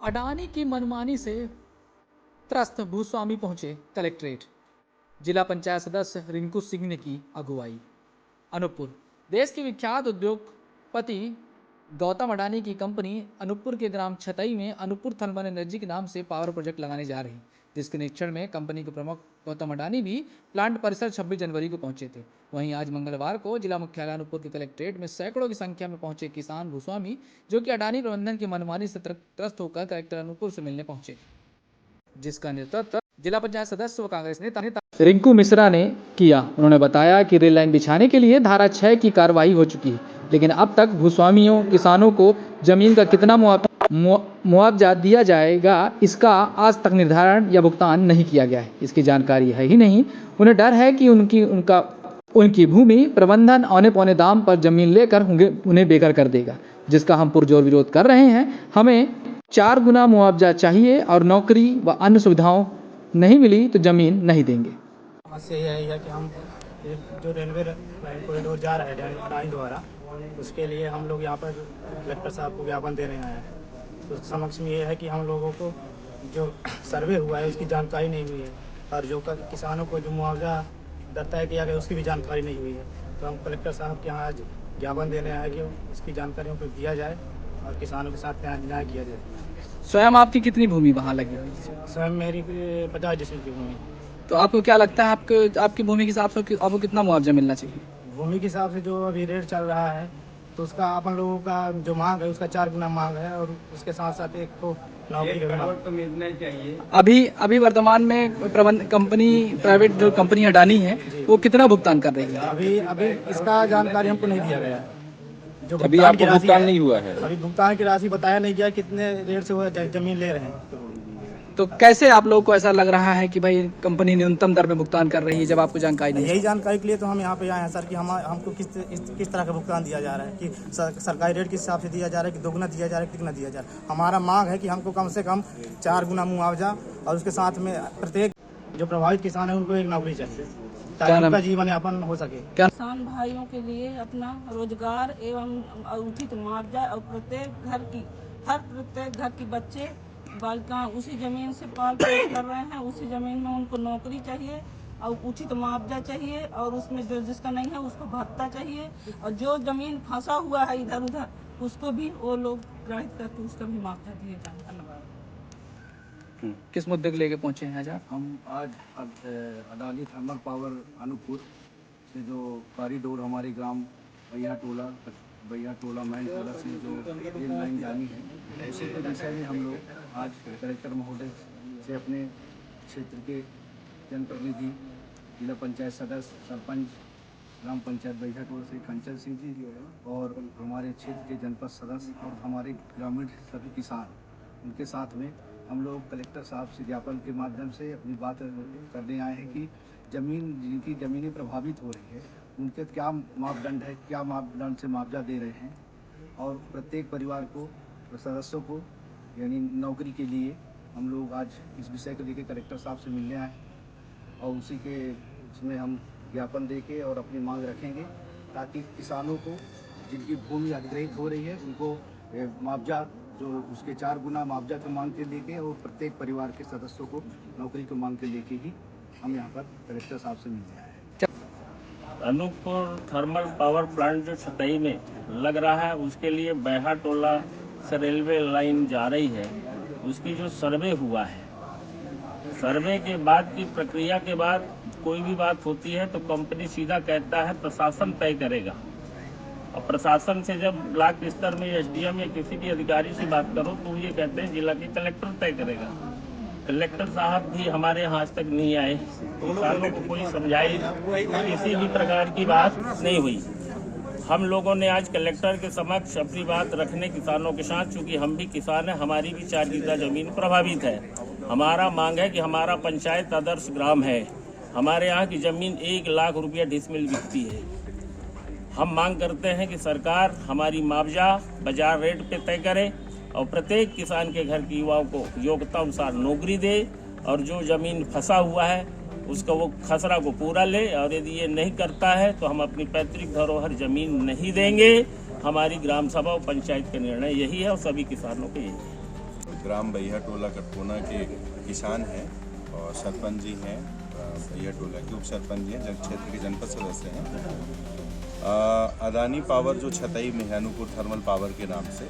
अडानी की मनमानी से त्रस्त भूस्वामी पहुंचे कलेक्ट्रेट। जिला पंचायत सदस्य रिंकू सिंह ने की अगुवाई। अनूपपुर। देश के विख्यात उद्योगपति गौतम अडानी की कंपनी अनूपपुर के ग्राम छतई में अनूपपुर थर्मल एनर्जी के नाम से पावर प्रोजेक्ट लगाने जा रही, जिसके निरीक्षण में कंपनी के प्रमुख गौतम अडानी भी प्लांट परिसर 26 जनवरी को पहुंचे थे। वहीं आज मंगलवार को जिला मुख्यालय अनूपपुर के कलेक्ट्रेट में सैकड़ों की संख्या में पहुंचे किसान भूस्वामी, जो कि अडानी प्रबंधन की मनमानी से त्रस्त होकर कलेक्टर अनूपपुर से मिलने पहुंचे, जिसका नेतृत्व जिला पंचायत सदस्य व कांग्रेस नेता रिंकू मिश्रा ने किया। उन्होंने बताया कि रेल लाइन बिछाने के लिए धारा 6 की कार्रवाई हो चुकी है, लेकिन अब तक भूस्वामियों किसानों को जमीन का कितना मुआवजा दिया जाएगा, इसका आज तक निर्धारण या भुगतान नहीं किया गया है। इसकी जानकारी है ही नहीं। उन्हें डर है कि उनकी भूमि प्रबंधन औने पौने दाम पर जमीन लेकर उन्हें बेघर कर देगा, जिसका हम पुरजोर विरोध कर रहे हैं। हमें 4 गुना मुआवजा चाहिए और नौकरी व अन्य सुविधाओं नहीं मिली तो जमीन नहीं देंगे। समस्या यही है कि हम जो रेलवे लाइन कॉरिडोर जा रहा है अडानी द्वारा, उसके लिए हम लोग यहाँ पर कलेक्टर साहब को ज्ञापन देने आए हैं। तो समक्ष में ये है कि हम लोगों को जो सर्वे हुआ है उसकी जानकारी नहीं हुई है, और जो किसानों को जो मुआवजा दर तय किया गया उसकी भी जानकारी नहीं हुई है। तो हम कलेक्टर साहब के यहाँ आज ज्ञापन देने आए कि उसकी जानकारियों को दिया जाए और किसानों के साथ न्याय किया जाए। स्वयं आपकी कितनी भूमि वहाँ लगी हुई है? स्वयं मेरी 50 डिसमिल की भूमि। तो आपको क्या लगता है आपकी भूमि के हिसाब से आपको कितना मुआवजा मिलना चाहिए? भूमि के हिसाब से जो अभी रेट चल रहा है तो उसका अपन लोगों का जो मांग है उसका 4 गुना मांग है, और उसके साथ साथ एक तो नौकरी का मांग तो मिलना चाहिए। अभी वर्तमान में प्राइवेट जो कंपनी अडानी है वो कितना भुगतान कर रही है? अभी इसका जानकारी हमको नहीं दिया गया है। जो अभी आपको भुगतान नहीं हुआ है? अभी भुगतान की राशि बताया नहीं गया कितने रेट से वो जमीन ले रहे हैं। तो कैसे आप लोगों को ऐसा लग रहा है कि भाई कंपनी न्यूनतम दर में भुगतान कर रही है, जब आपको जानकारी नहीं? यही जानकारी के लिए तो हम यहाँ पे आए हैं सर, कि हमको किस तरह का भुगतान दिया जा रहा है, कि सरकारी रेट किस हिसाब से दिया जा रहा है, कि 2 गुना दिया जा रहा है, कितना दिया जा रहा है। हमारा मांग है कि हमको कम से कम 4 गुना मुआवजा, और उसके साथ में प्रत्येक जो प्रभावित किसान है उनको एक नौकरी चाहिए ताकि उनका जीवन यापन हो सके। किसान भाइयों के लिए अपना रोजगार एवं उचित मुआवजा, और प्रत्येक घर की बच्चे बालिकाएं उसी जमीन से पाल पोस कर रहे हैं, उसी जमीन में उनको नौकरी चाहिए और उचित मुआवजा चाहिए, और उसमें जो जिसका नहीं है उसको भत्ता चाहिए, और जो जमीन फंसा हुआ है इधर उधर उसको भी वो लोग ग्रहित करके उसका भी मुआवजा दिए जाए। किस मुद्दे को लेके पहुंचे हैं आज आप? हम आज अडानी थर्मल पावर अनूपपुर से जो कॉरिडोर हमारे ग्राम बैया टोला मैन टोला से जो रेल लाइन जानी है, उसी के विषय में हम लोग आज कलेक्टर महोदय से अपने क्षेत्र के जनप्रतिनिधि, जिला पंचायत सदस्य, सरपंच, ग्राम पंचायत बैया टोला से कंचन सिंह जी, और हमारे क्षेत्र के जनपद सदस्य और हमारे ग्रामीण सभी किसान, उनके साथ में हम लोग कलेक्टर साहब से ज्ञापन के माध्यम से अपनी बात करने आए हैं कि जिनकी ज़मीनें प्रभावित हो रही है उनके क्या मापदंड है, क्या मापदंड से मुआवजा दे रहे हैं, और प्रत्येक परिवार को, सदस्यों को यानी नौकरी के लिए हम लोग आज इस विषय को लेकर कलेक्टर साहब से मिलने आए, और उसी के उसमें हम ज्ञापन देके और अपनी मांग रखेंगे ताकि किसानों को जिनकी भूमि अधिग्रहित हो रही है उनको मुआवजा, जो उसके 4 गुना मुआवजा को मांग के लेके, और प्रत्येक परिवार के सदस्यों को नौकरी को मांग के लेके ही हम यहाँ पर कलेक्टर साहब से मिलने आए हैं। अनूपपुर थर्मल पावर प्लांट जो छतई में लग रहा है उसके लिए बैहा टोला से रेलवे लाइन जा रही है, उसकी जो सर्वे हुआ है, सर्वे के बाद की प्रक्रिया के बाद कोई भी बात होती है तो कंपनी सीधा कहता है प्रशासन तय करेगा, और प्रशासन से जब ब्लॉक स्तर में एसडीएम या किसी भी अधिकारी से बात करो तो ये कहते हैं जिला के कलेक्टर तय करेगा। कलेक्टर साहब भी हमारे यहाँ आज तक नहीं आए, किसानों को कोई समझाई किसी भी प्रकार की बात नहीं हुई। हम लोगों ने आज कलेक्टर के समक्ष अपनी बात रखने किसानों के साथ, चूँकि हम भी किसान हैं, हमारी भी 4 बीघा जमीन प्रभावित है। हमारा मांग है कि हमारा पंचायत आदर्श ग्राम है, हमारे यहाँ की ज़मीन 1 लाख रुपया डिसमिल बिकती है। हम मांग करते हैं कि सरकार हमारी मुआवजा बाजार रेट पे तय करे, और प्रत्येक किसान के घर के युवाओं को योग्यता अनुसार नौकरी दे, और जो ज़मीन फंसा हुआ है उसका वो खसरा को पूरा ले, और यदि ये नहीं करता है तो हम अपनी पैतृक धरोहर ज़मीन नहीं देंगे। हमारी ग्राम सभा और पंचायत का निर्णय यही है, और सभी किसानों का यही है। ग्राम बैया टोला कटकोना के किसान हैं और सरपंच जी हैं, बैया टोला के उप सरपंच जी हैं, क्षेत्र के जनपद सदस्य हैं। अदानी पावर जो छतई में है, अनूपपुर थर्मल पावर के नाम से,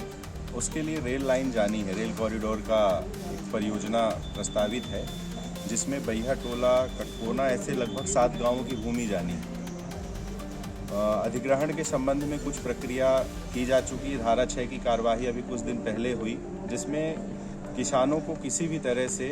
उसके लिए रेल लाइन जानी है। रेल कॉरिडोर का एक परियोजना प्रस्तावित है जिसमें बैया टोला कटकोना ऐसे लगभग 7 गांवों की भूमि जानी है। अधिग्रहण के संबंध में कुछ प्रक्रिया की जा चुकी है। धारा 6 की कार्यवाही अभी कुछ दिन पहले हुई, जिसमें किसानों को किसी भी तरह से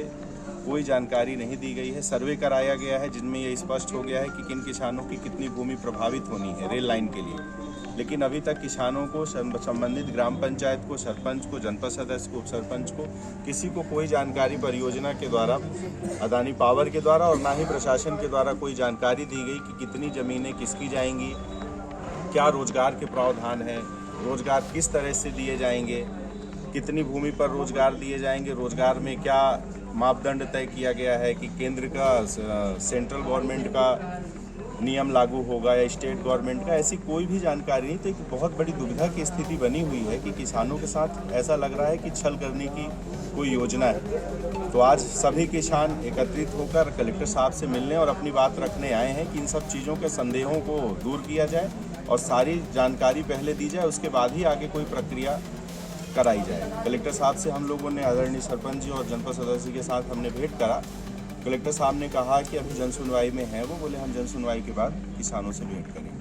कोई जानकारी नहीं दी गई है। सर्वे कराया गया है जिनमें ये स्पष्ट हो गया है कि किन किसानों की कितनी भूमि प्रभावित होनी है रेल लाइन के लिए। लेकिन अभी तक किसानों को, संबंधित ग्राम पंचायत को, सरपंच को, जनपद सदस्य को, उप सरपंच को, किसी को कोई जानकारी परियोजना के द्वारा, अदानी पावर के द्वारा और ना ही प्रशासन के द्वारा कोई जानकारी दी गई कि कितनी ज़मीनें किसकी जाएंगी, क्या रोजगार के प्रावधान हैं, रोजगार किस तरह से दिए जाएंगे, कितनी भूमि पर रोजगार दिए जाएंगे, रोजगार में क्या मापदंड तय किया गया है कि केंद्र का, सेंट्रल गवर्नमेंट का नियम लागू होगा या स्टेट गवर्नमेंट का, ऐसी कोई भी जानकारी नहीं। तो एक बहुत बड़ी दुविधा की स्थिति बनी हुई है कि किसानों के साथ ऐसा लग रहा है कि छल करने की कोई योजना है। तो आज सभी किसान एकत्रित होकर कलेक्टर साहब से मिलने और अपनी बात रखने आए हैं कि इन सब चीज़ों के संदेहों को दूर किया जाए और सारी जानकारी पहले दी जाए, उसके बाद ही आगे कोई प्रक्रिया कराई जाए। कलेक्टर साहब से हम लोगों ने, आदरणीय सरपंच जी और जनपद सदस्य के साथ हमने भेंट करा। कलेक्टर साहब ने कहा कि अभी जन सुनवाई में है वो, बोले हम जन सुनवाई के बाद किसानों से भेंट करेंगे।